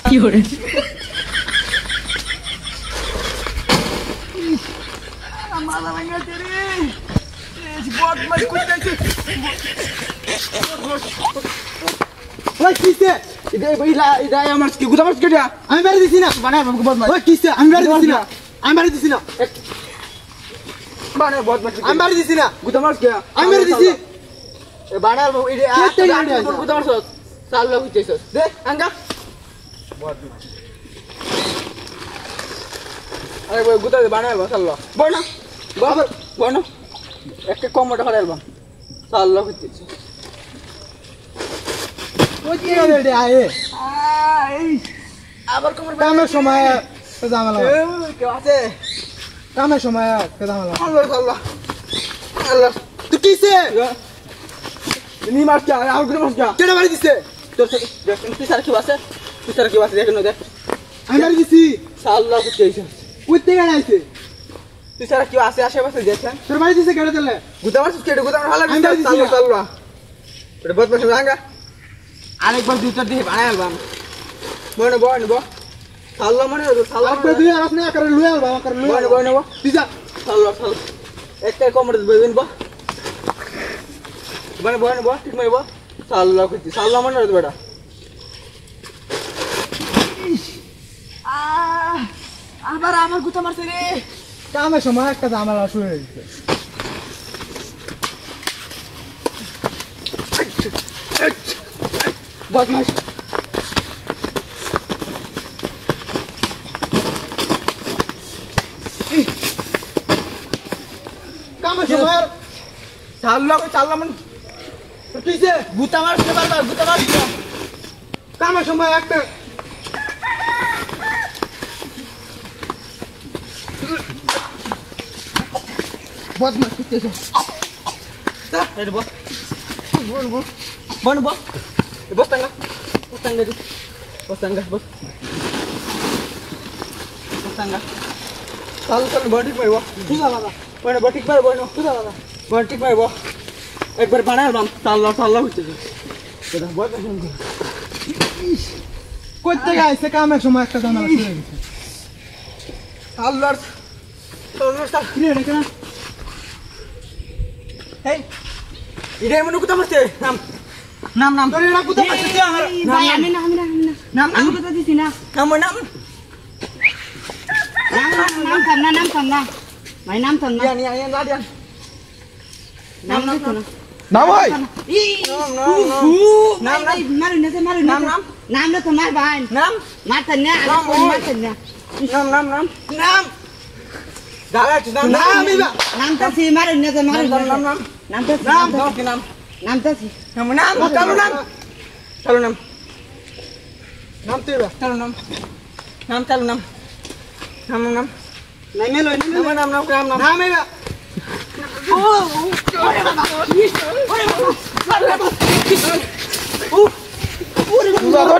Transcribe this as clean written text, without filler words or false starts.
কি করে মালা ভাঙা তেরে বট মাছ কুইতাছে ওই কিসে এটা আমার কি গুদা মাছ কেটে আমি মেরে দিছি না বানায় বাবু বট মাছ ওই কিসে আমি মেরে দিছি না বানায় বট মাছ আমি মেরে দিছি না গুদা মাছ কে আমি মেরে দিছি এ বানায় বাবু এটা গুদা মাছ চাল লোক হইতেছস দে আঙ্গা বট আরে ওই গুদা বানায় বাবু চাল লোক বড় না বাবা বড় না একটা কমটা করে আলবাম চাল লোক হইতেছস ওই কি রে রে আয়ে আবার কোমর কামের সময় জামালা কে আছে কামের সময় জামালা আল্লাহ আল্লাহ তুই কিসে নি মার কে আর গুলো মার কে কেডা মারি দিছে তোর তুই সারা কি আছে দেখ না দেখ আমি মারি দিছি আল্লাহ কুতেইছে কুতে গাইছে তুই সারা কি আছে আশেপাশে দেখ তোর মারি দিছে কেডা দিলে গুদা মারছিস কেডা গুদা মার ভালো আল্লাহ এটা বহুত বড় ভাঙা আরেকবার দুইটা দিয়ে বানাই আলবাম বনে সাল্লা মনে হলো সাল্লা করে দিয়ে আপনি করে লুই আলবাম করে লুই বনে পিজা সাল্লা একটা কমর বেবিন বনে ঠিক মইব সাল্লা কইতি সাল্লা মনে হলো বেটা আবার আমার গুতা মারছে রে কামের সময় একটা জামালা শুরু হয়ে গেছে বদমাশ কামে সময় চাল্লা মানে কিসে গুতা মারছে বারবার গুতা মারছে কামে সময় একটা বদমাশ কিসে এটা বন Bostanga. Sal body पे वो पूरा वाला बने बटी पर बनो पूरा वाला बटी पे वो एक बार बना हम साल होते हैं तो बहुत पसंद है कोई तक ऐसे काम है समय একটা জানা শুরু হয়ে গেছে সাল ক্লিয়ার है ना हे ইডে মনে কথা বলতে নাম তোর এরা কথা বলতে আমার ভাই আমি নাম কথা দিছি না নাম থামনা ভাই নাম থামনা ya ladian নাম না নাম ভাই নাম না তোমার ভাই নাম মারতনা নাম দাঁড়া নাম ইবা নামটা সি মারুন না তো মারুন নামটা নামটা সি চলো নাম তো ইবা চলো নাম নাম ইবা ওরে বাবা